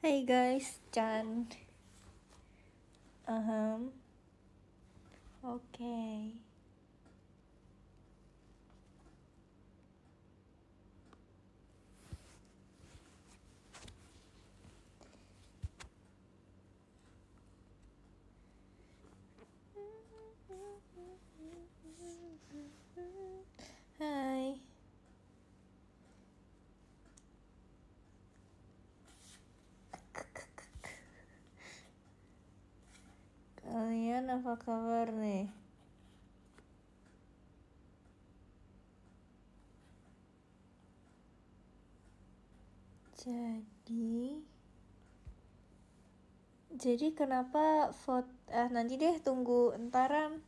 Hey guys, Chan. Oke. Hai. Kalian apa kabar nih? Jadi kenapa nanti deh tunggu entaran.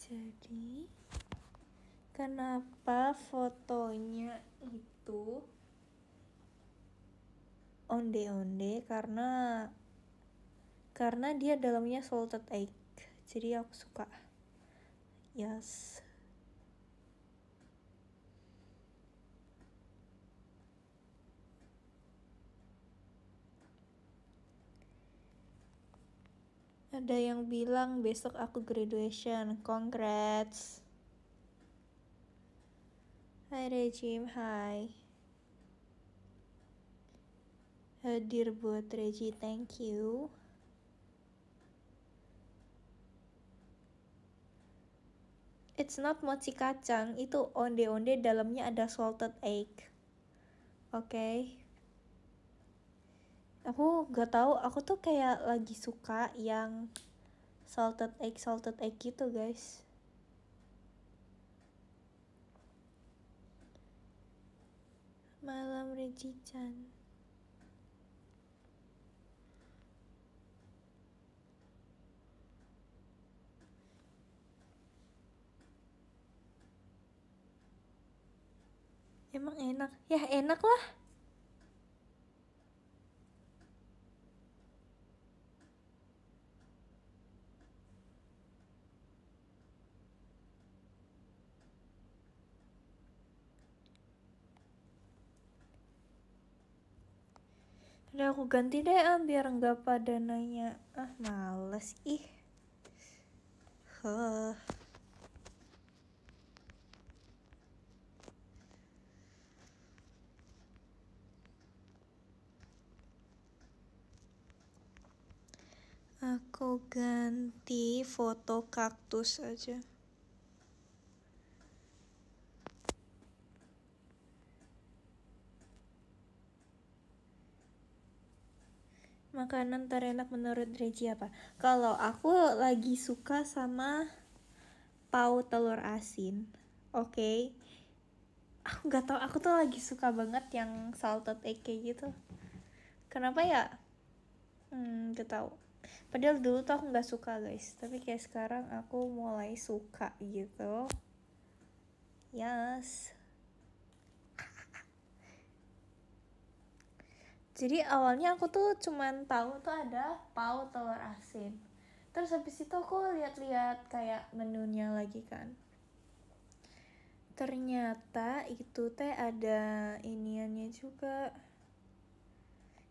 Jadi kenapa fotonya itu onde-onde karena dia dalamnya salted egg. Jadi aku suka. Yes. Ada yang bilang besok aku graduation. Congrats. Hai Regim, hai. Hadir buat Regi, thank you. It's not mochi kacang, itu onde-onde dalamnya ada salted egg. Oke. Aku gak tahu, aku tuh kayak lagi suka yang salted egg gitu guys. Malam Regi-chan. Emang enak? Ya enak lah. Udah aku ganti deh biar nggak pada nanya. Males ih. Aku ganti foto kaktus aja. Makanan terenak menurut Regi apa? Kalau aku lagi suka sama pau telur asin. Oke. Aku gak tau, aku tuh lagi suka banget yang salted egg kayak gitu. Kenapa ya? Gak tau. Padahal dulu tuh aku gak suka guys. Tapi kayak sekarang aku mulai suka gitu. Yes. Jadi awalnya aku tuh cuman tahu tuh ada pau telur asin. Terus habis itu aku lihat-lihat kayak menunya lagi kan. Ternyata itu teh ada iniannya juga.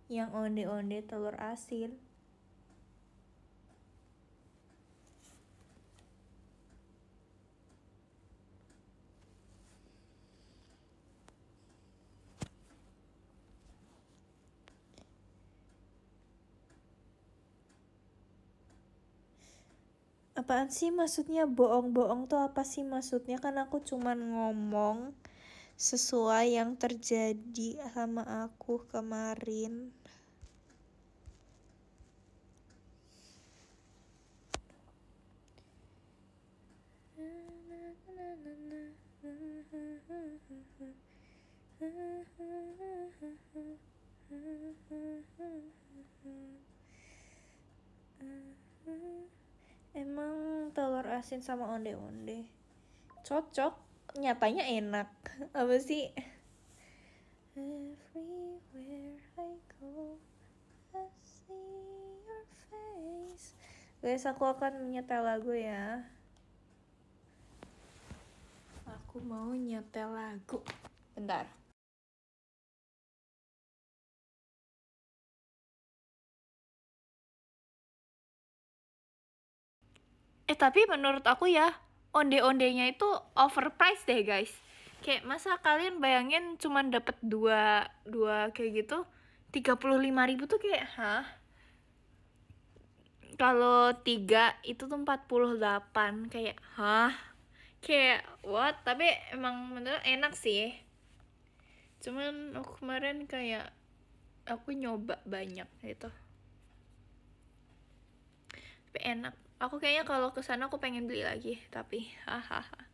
Yang onde-onde telur asin. Apaan sih maksudnya bohong-bohong tuh apa sih maksudnya? Kan aku cuman ngomong sesuai yang terjadi sama aku kemarin. Emang telur asin sama onde-onde cocok, nyatanya enak. Apa sih? Everywhere I Guys, aku akan menyetel lagu ya. Aku mau nyetel lagu. Bentar. Tapi menurut aku ya, onde-ondenya itu overpriced deh guys. Kayak masa kalian bayangin cuman dapet dua kayak gitu, 35.000 tuh kayak, hah? Kalau 3 itu tuh 48, kayak, hah? Kayak, what? Tapi emang bener enak sih. Cuman aku kemarin kayak, aku nyoba banyak gitu. Tapi enak. Aku kayaknya kalau kesana aku pengen beli lagi, tapi hahaha.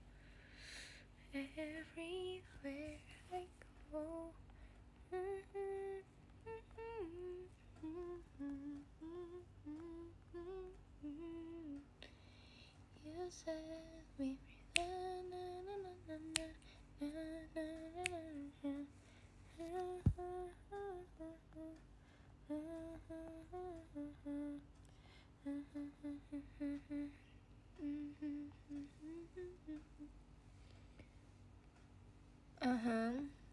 Everywhere I go. You set me free.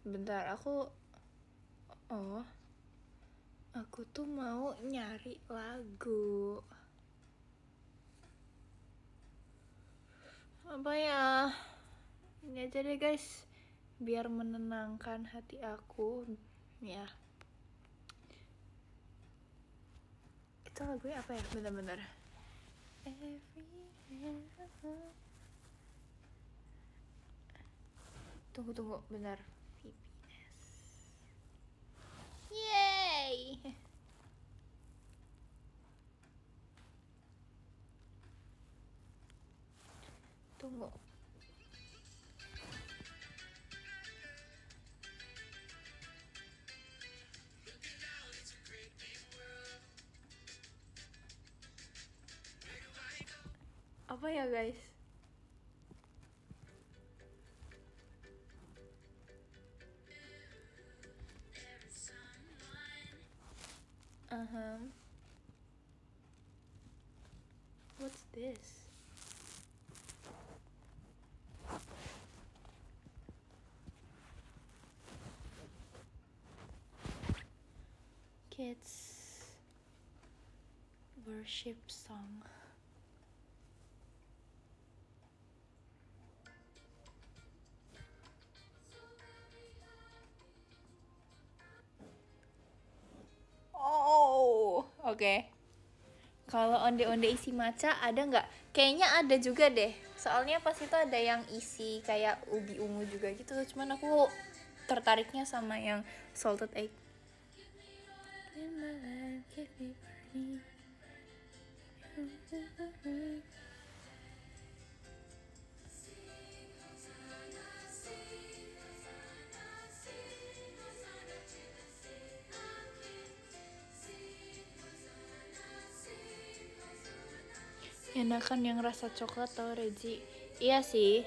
Bentar, aku tuh mau nyari lagu. Apa ya? Ini aja deh guys, biar menenangkan hati aku ya. Itu lagunya apa ya? Bentar. Tunggu, bentar. VPS. Yay! Tunggu. Apa ya guys? What's this? Kids worship song. Oke. Kalau onde-onde isi matcha ada nggak? Kayaknya ada juga deh. Soalnya pas itu ada yang isi kayak ubi ungu juga gitu. Cuman aku tertariknya sama yang salted egg. Enakan yang rasa coklat tau Regi. Iya sih.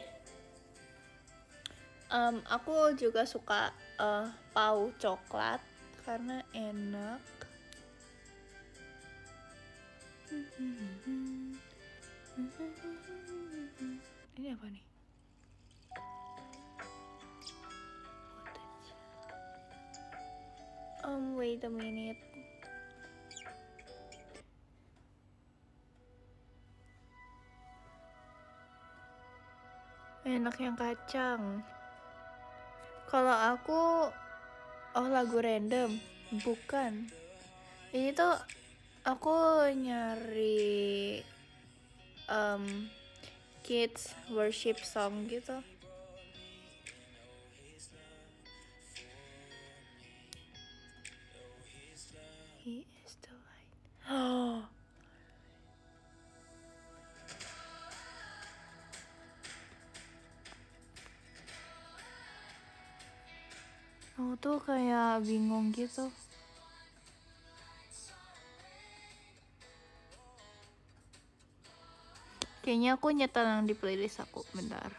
Aku juga suka pau coklat karena enak. Ini apa nih? Wait a minute. Enak yang kacang. Kalau aku lagu random, bukan. Ini tuh aku nyari kids worship song gitu. He is the light. Aku tuh kayak bingung gitu. Kayaknya aku nyetel yang di playlist aku, bentar.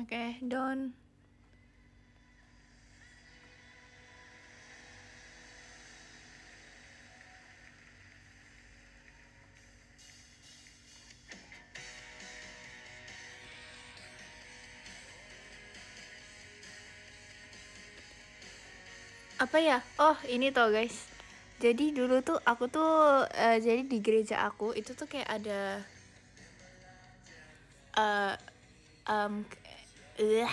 Oke, Don. Apa ya? Oh, ini toh guys. Jadi dulu tuh aku tuh jadi di gereja aku itu tuh kayak ada eh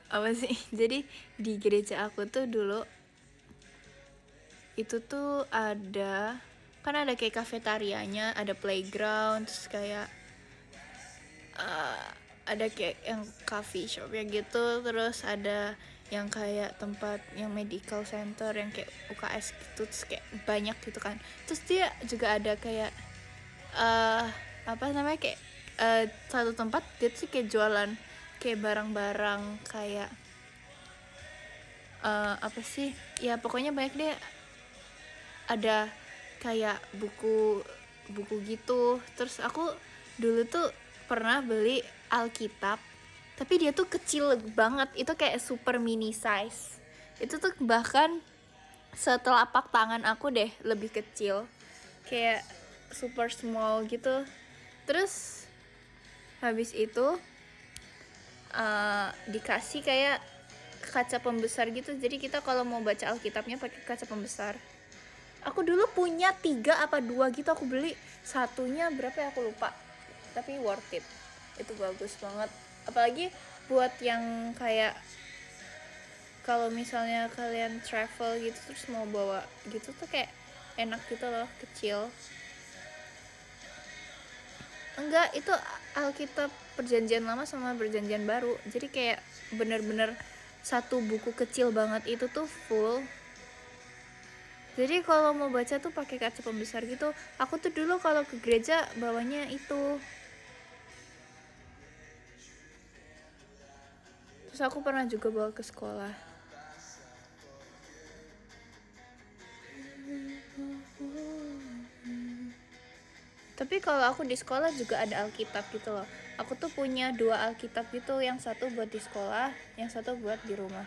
apa sih? Jadi di gereja aku tuh dulu itu tuh ada kan ada kayak kafetarianya, ada playground, terus kayak ada kayak yang coffee shop ya gitu, terus ada yang kayak tempat yang medical center yang kayak UKS gitu, terus kayak banyak gitu kan. Terus dia juga ada kayak apa namanya kayak satu tempat dia tuh kayak jualan kayak barang-barang kayak apa sih ya, pokoknya banyak deh, ada kayak buku gitu. Terus aku dulu tuh pernah beli Alkitab, tapi dia tuh kecil banget, itu kayak super mini size, itu tuh bahkan setelapak tangan aku deh, lebih kecil, kayak super small gitu. Terus habis itu dikasih kayak kaca pembesar gitu, jadi kita kalau mau baca Alkitabnya pakai kaca pembesar. Aku dulu punya 3 apa 2 gitu, aku beli satunya berapa ya aku lupa, tapi worth it, itu bagus banget. Apalagi buat yang kayak kalau misalnya kalian travel gitu terus mau bawa gitu tuh kayak enak gitu loh, kecil. Enggak, itu Alkitab perjanjian lama sama perjanjian baru, jadi kayak bener-bener satu buku kecil banget itu tuh full. Jadi kalau mau baca tuh pakai kaca pembesar gitu. Aku tuh dulu kalau ke gereja bawanya itu. Terus aku pernah juga bawa ke sekolah. Tapi kalau aku di sekolah juga ada Alkitab gitu loh. Aku tuh punya 2 Alkitab gitu, yang satu buat di sekolah, yang satu buat di rumah.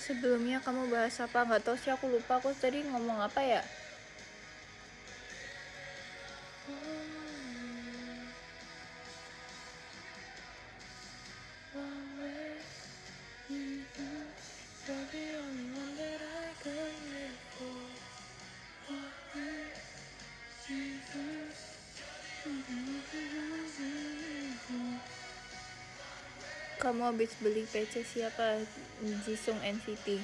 Sebelumnya kamu bahas apa? Nggak tahu sih, aku lupa aku tadi ngomong apa ya. Kamu habis beli PC siapa? Jisung NCT.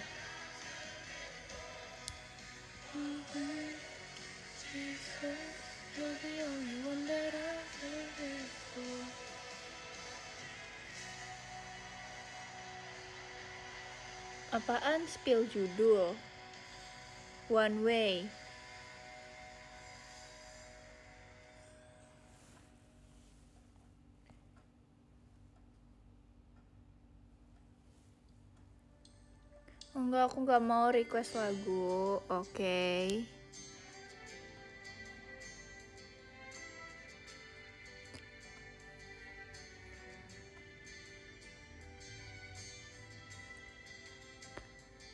Apaan spill judul? One Way. Enggak, aku nggak mau request lagu. Oke.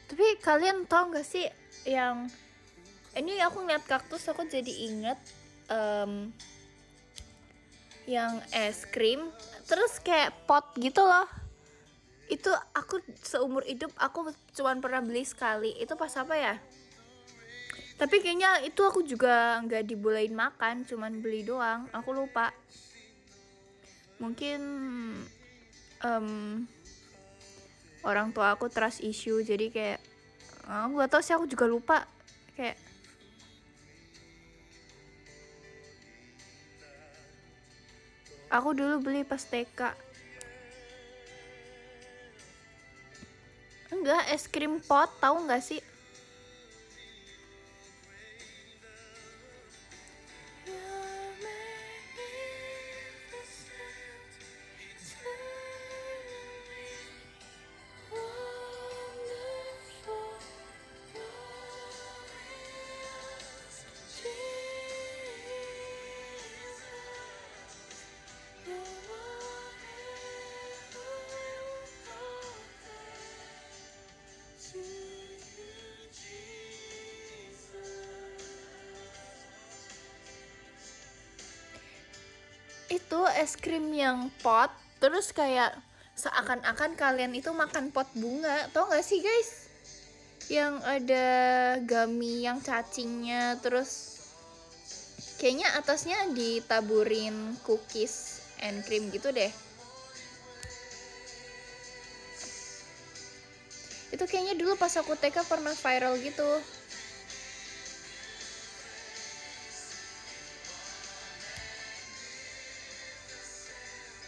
Tapi kalian tau gak sih yang ini, aku ngeliat kaktus aku jadi inget yang es krim terus kayak pot gitu loh. Itu aku seumur hidup aku cuman pernah beli sekali. Itu pas apa ya? Tapi kayaknya itu aku juga nggak dibolehin makan, cuman beli doang. Aku lupa. Mungkin orang tua aku trust issue, jadi kayak aku nggak tahu sih, aku juga lupa. Kayak aku dulu beli pas TK. Enggak, es krim pot, tahu nggak sih? itu es krim yang pot, terus kayak seakan-akan kalian itu makan pot bunga. Tau gak sih guys? Yang ada gummy yang cacingnya, terus kayaknya atasnya ditaburin cookies and cream gitu deh. Itu kayaknya dulu pas aku TK pernah viral gitu.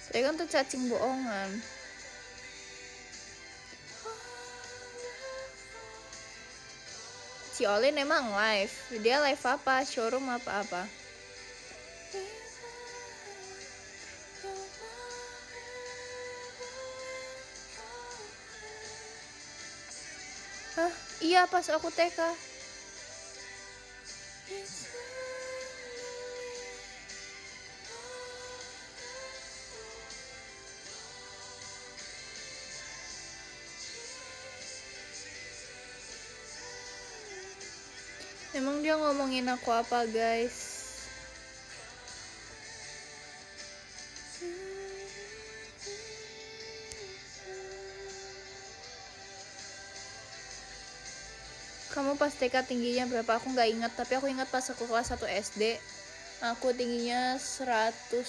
Tapi kan tuh cacing bohongan. Si Olin emang live. Dia live apa? Showroom apa-apa? Hah? Iya pas aku TK. Emang dia ngomongin aku apa guys? Kamu pas TK tingginya berapa? Aku nggak ingat, tapi aku ingat pas aku kelas 1 SD aku tingginya 112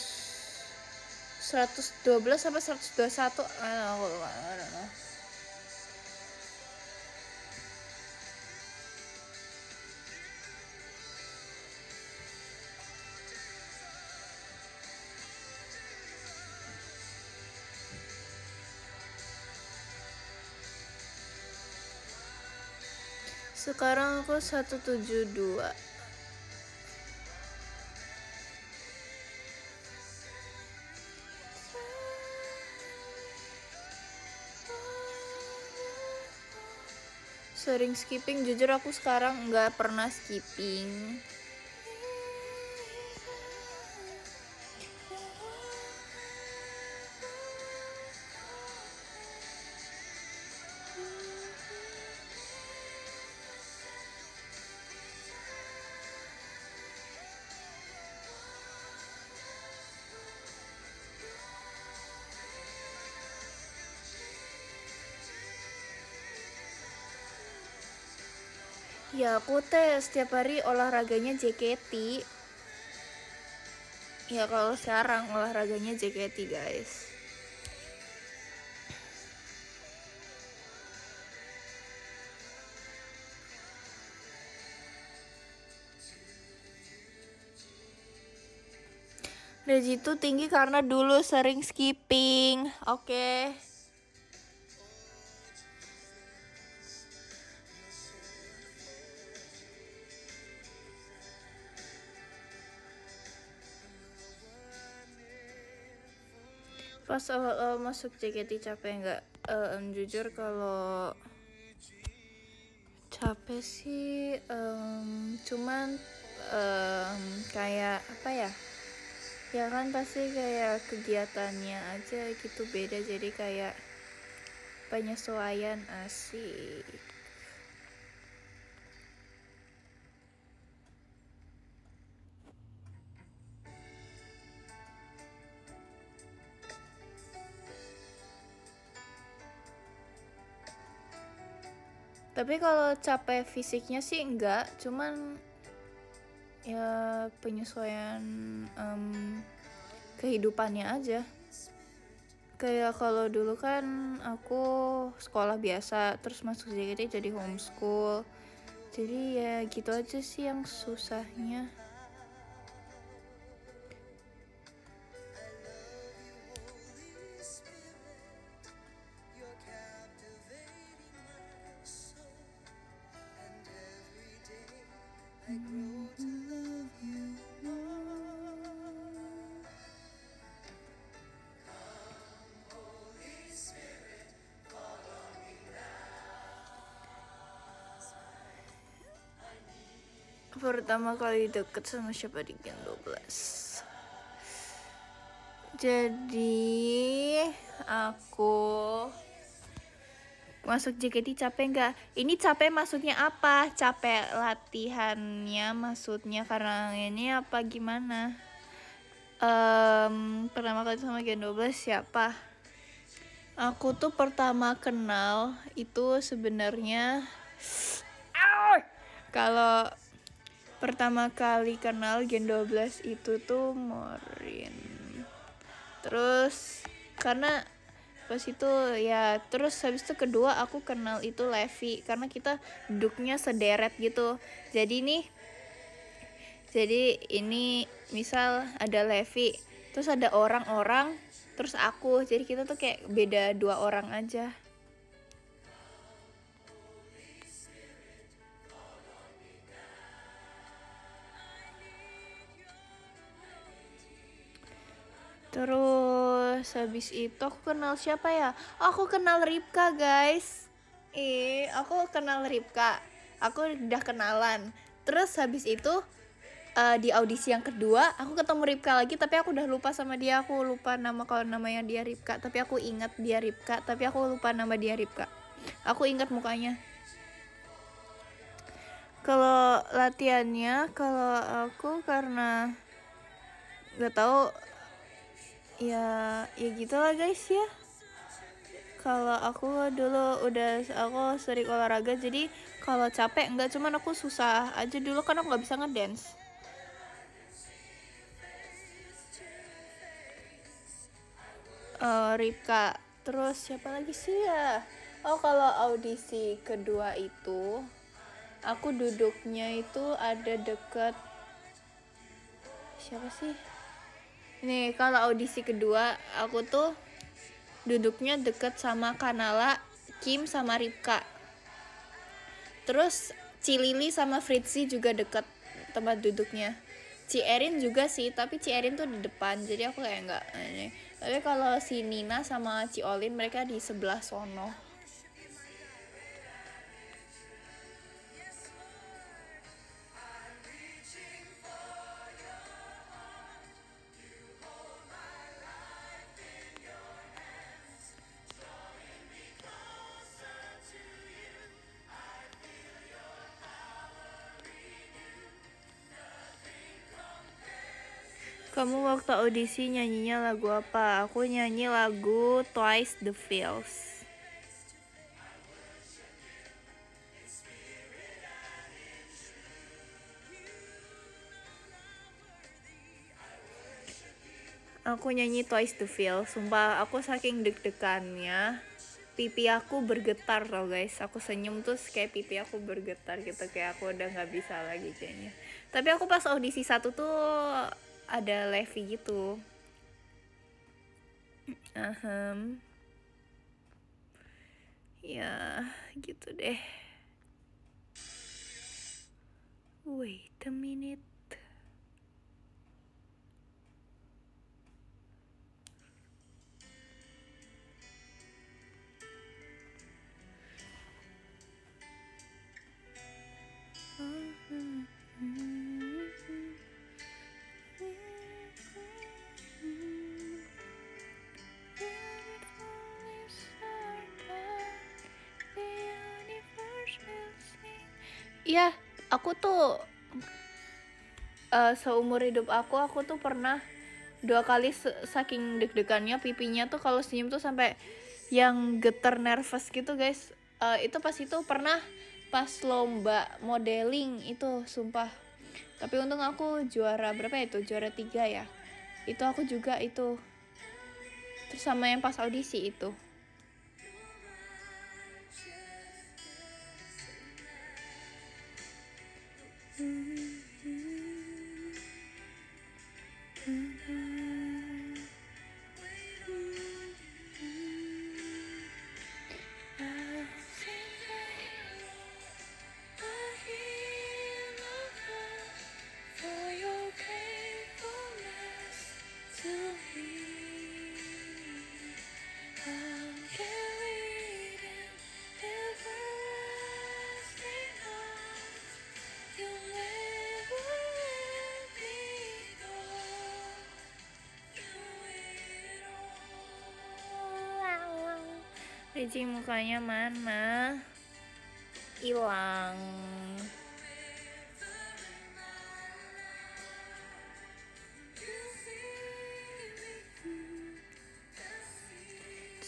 sampai 121. Aku lupa. I don't know. Sekarang aku 172. Sering skipping, jujur aku sekarang nggak pernah skipping. Ya aku setiap hari olahraganya JKT. Ya kalau sekarang olahraganya JKT guys. Reji itu tinggi karena dulu sering skipping. Oke. Pas awal masuk JKT capek nggak? Jujur kalau capek sih, cuman kayak apa ya? Ya kan pasti kayak kegiatannya aja gitu beda, jadi kayak penyesuaian. Asik. Tapi kalau capek fisiknya sih enggak, cuman ya penyesuaian kehidupannya aja. Kayak kalau dulu kan aku sekolah biasa, terus masuk JKT jadi homeschool. Jadi ya gitu aja sih yang susahnya. Pertama kali deket sama siapa di Gen 12? Jadi aku masuk JKT capek nggak? Ini capek maksudnya apa? Capek latihannya maksudnya karena ini apa gimana? Pertama kali sama Gen 12 siapa? Aku tuh pertama kenal itu sebenarnya kalau pertama kali kenal Gen 12 itu tuh Morin. Terus karena pas itu ya, terus habis itu kedua aku kenal itu Levi karena kita duduknya sederet gitu. Jadi ini misal ada Levi, terus ada orang-orang, terus aku. Jadi kita tuh kayak beda 2 orang aja. Terus habis itu aku kenal siapa ya? Aku kenal Ripka, guys. Aku kenal Ripka. Aku udah kenalan. Terus habis itu di audisi yang kedua aku ketemu Ripka lagi, tapi aku udah lupa sama dia. Aku lupa nama, kalau namanya dia Ripka, tapi aku ingat dia Ripka, tapi aku lupa nama dia Ripka. Aku ingat mukanya. Kalau latihannya, kalau aku karena nggak tahu ya gitu lah guys ya. Kalau aku dulu aku sering olahraga, jadi kalau capek enggak, cuman aku susah aja dulu kan aku nggak bisa ngedance. Ripka, terus siapa lagi sih ya? Kalau audisi kedua itu aku duduknya itu ada deket siapa sih? Nih, kalau audisi kedua aku tuh duduknya deket sama Kanala, Kim sama Ripka. Terus Cilili sama Fritzi juga deket tempat duduknya. Ci Erin juga sih, tapi Ci Erin tuh di depan, jadi aku kayak enggak. Tapi kalau si Nina sama Ci Olin mereka di sebelah sono. Kamu waktu audisi nyanyinya lagu apa? Aku nyanyi lagu Twice the Feels. Aku nyanyi Twice the Feels. Sumpah aku saking deg-degannya pipi aku bergetar tau guys. Aku senyum terus kayak pipi aku bergetar gitu, kayak aku udah nggak bisa lagi kayaknya. Tapi aku pas audisi 1 tuh ada Levi gitu. Ya gitu deh. Wait a minute. Iya, aku tuh seumur hidup aku tuh pernah 2 kali saking deg-degannya pipinya tuh kalau senyum tuh sampai yang getar nervous gitu guys. Itu pas itu pernah pas lomba modeling itu, sumpah. Tapi untung aku juara berapa ya itu? Juara 3 ya. Itu aku juga itu. Terus sama yang pas audisi itu. Riji mukanya mana? Hilang.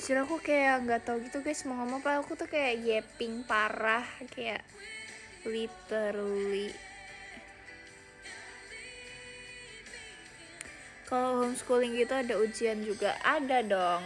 Jujur aku kayak nggak tahu gitu guys mau ngomong apa. Aku tuh kayak yapping parah, kayak literally. Kalau homeschooling gitu ada ujian juga? Ada dong.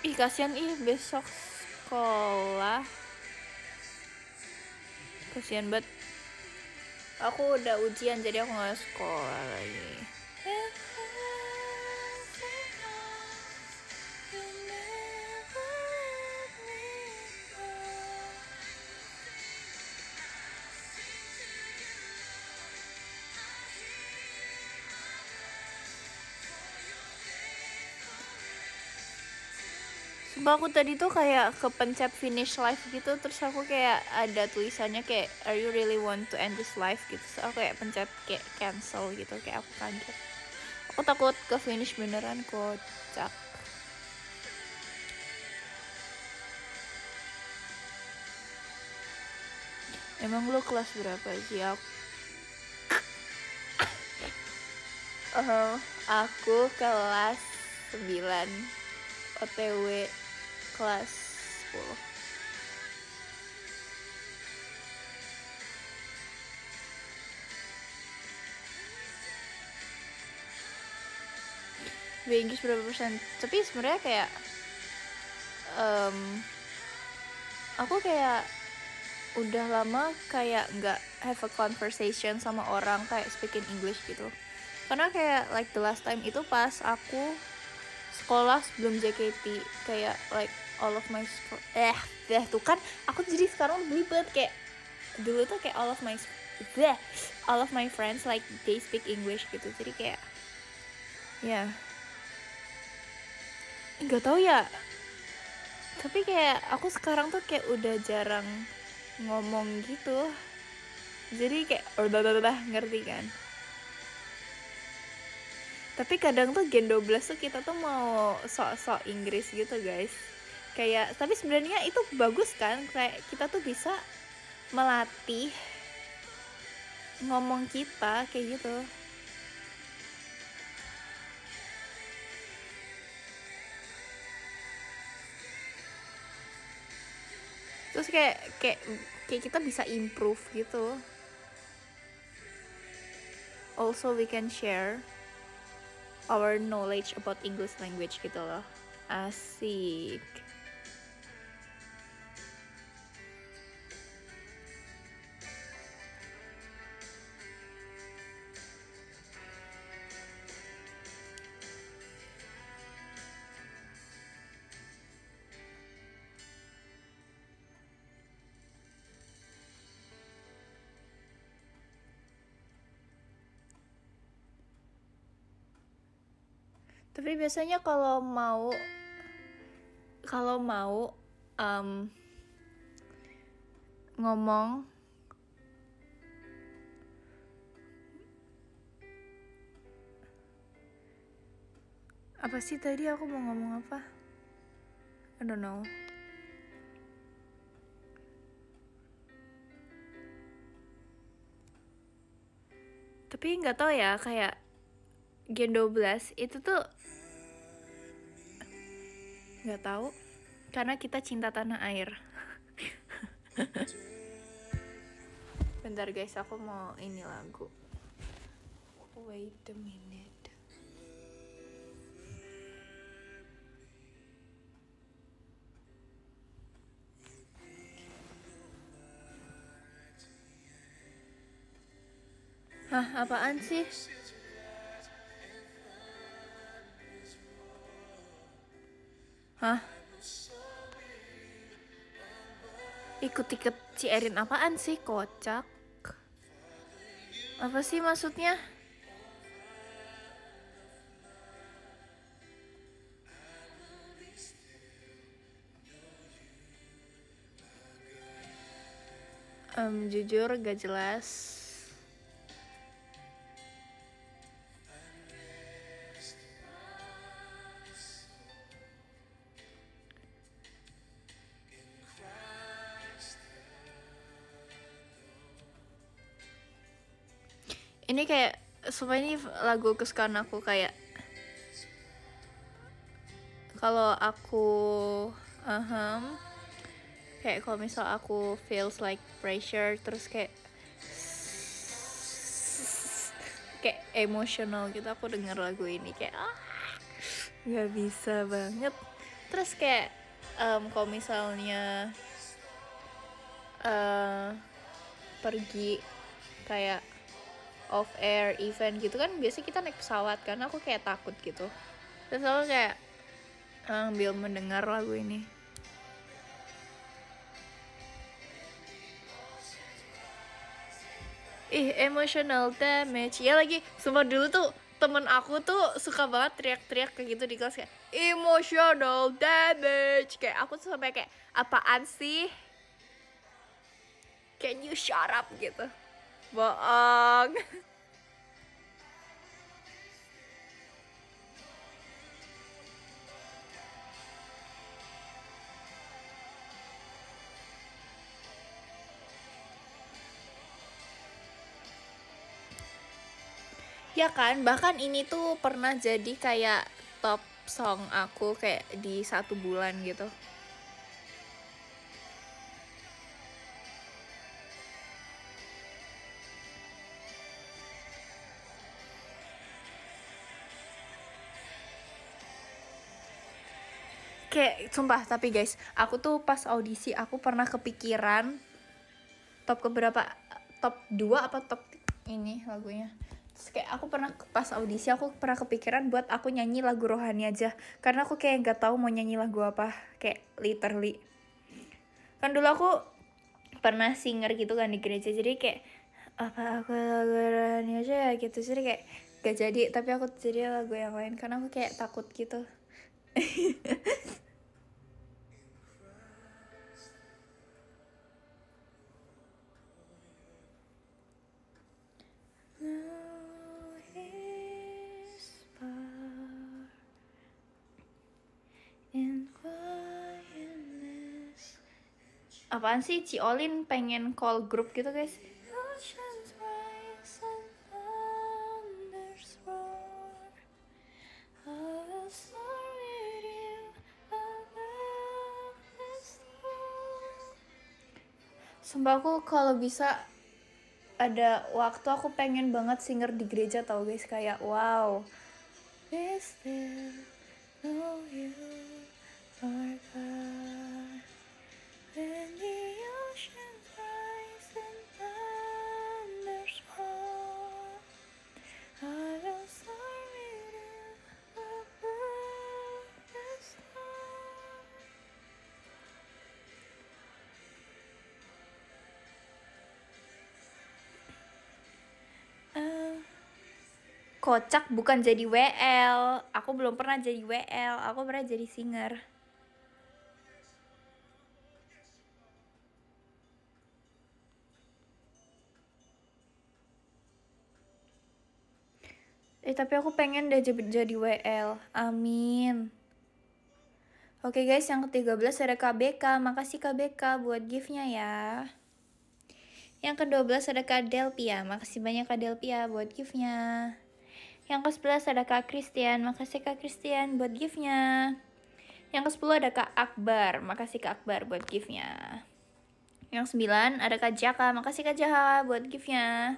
Ih kasihan besok sekolah. Kasihan banget. Aku udah ujian jadi aku nggak sekolah lagi. Sumpah aku tadi tuh kayak kepencet finish live gitu, terus aku kayak ada tulisannya kayak are you really want to end this live gitu, so aku kayak pencet kayak cancel gitu, kayak aku kaget. Aku takut ke finish beneran, kocak. Emang lu kelas berapa sih? Aku kelas 9, OTW kelas 10. Inggris berapa persen? Tapi sebenarnya kayak aku kayak udah lama kayak nggak have a conversation sama orang kayak speaking English gitu. Karena kayak like the last time itu pas aku sekolah sebelum JKT, kayak like all of my tuh kan aku jadi sekarang belibet, kayak dulu tuh kayak all of my friends like they speak English gitu, jadi kayak ya nggak tahu ya, tapi kayak aku sekarang tuh kayak udah jarang ngomong gitu, jadi kayak ngerti kan. Tapi kadang tuh Gen 12 tuh kita tuh mau sok-sok Inggris gitu guys. Kayak, tapi sebenarnya itu bagus kan, kayak kita tuh bisa melatih ngomong kita kayak gitu. Terus kayak kita bisa improve gitu. Also we can share our knowledge about English language gitu loh. Asik. Tapi biasanya kalau mau ngomong apa sih tadi aku mau ngomong apa? I don't know. Tapi nggak tahu ya, kayak Gen 12 itu tuh nggak tahu, karena kita cinta tanah air. Bentar guys, aku mau ini lagu. Wait a minute. Hah, apaan sih? Hah? Ikut-ikut si Erin apaan sih, kocak? Apa sih maksudnya? Jujur gak jelas. Ini kayak sumpah ini lagu kesukaan aku, kayak kalau aku kayak kalau misal aku feels like pressure, terus kayak emotional gitu, aku denger lagu ini kayak nggak bisa banget. Terus kayak kalau misalnya pergi kayak off air event gitu kan, biasanya kita naik pesawat kan, aku kayak takut gitu, terus aku kayak ambil mendengar lagu ini. Emotional damage ya lagi. Sumpah dulu tuh temen aku tuh suka banget teriak-teriak kayak gitu di kelas, kayak emotional damage, kayak aku tuh sampai kayak apaan sih, can you shut up gitu. Bohong. Ya kan, bahkan ini tuh pernah jadi kayak top song aku kayak di 1 bulan gitu. Kayak sumpah, tapi guys, aku tuh pas audisi aku pernah kepikiran top 2 apa top ini lagunya. Terus kayak aku pernah pas audisi aku pernah kepikiran buat aku nyanyi lagu rohani aja, karena aku kayak nggak tahu mau nyanyi lagu apa, kayak literally. Kan dulu aku pernah singer gitu kan di gereja, jadi kayak apa aku lagu rohani aja ya gitu, jadi kayak gak jadi, tapi aku jadi lagu yang lain karena aku kayak takut gitu. Apaan sih Ci Olin pengen call grup gitu guys. Sumpah aku kalau bisa ada waktu aku pengen banget singer di gereja tau guys, kayak wow. We still know you are God. When the oceans rise and thunders roar, I will soar with you above the storm. Kocak bukan jadi WL. Aku belum pernah jadi WL. Aku pernah jadi singer. Tapi aku pengen deh jadi WL. Amin. Oke guys, yang ke-13 ada KBK. Makasih KBK buat gift-nya ya. Yang ke-12 ada Kak Delpia. Makasih banyak Kak Delpia buat gift-nya. Yang ke-11 ada Kak Christian. Makasih Kak Christian buat gift-nya. Yang ke-10 ada Kak Akbar. Makasih Kak Akbar buat gift-nya. Yang 9 ada Kak Jaka. Makasih Kak Jaka buat gift-nya.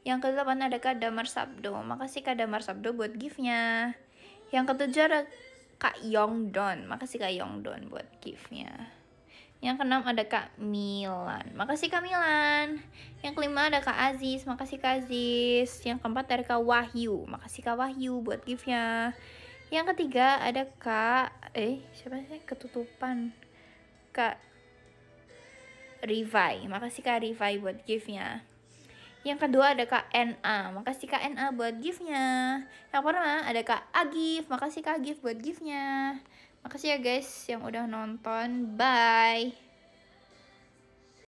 Yang ke-8 ada Kak Damar Sabdo. Makasih Kak Damar Sabdo buat gift-nya. Yang ke-7 ada Kak Yongdon. Makasih Kak Yongdon buat gift-nya. Yang ke-6 ada Kak Milan. Makasih Kak Milan. Yang ke-5 ada Kak Aziz. Makasih Kak Aziz. Yang ke-4 ada Kak Wahyu. Makasih Kak Wahyu buat gift-nya. Yang ke-3 ada Kak siapa sih? Ketutupan. Kak Rivai. Makasih Kak Rivai buat gift-nya. Yang kedua ada Kak NA. Makasih Kak NA buat gift-nya. Yang pertama ada Kak Agif. Makasih Kak Agif buat gift-nya. Makasih ya guys yang udah nonton. Bye.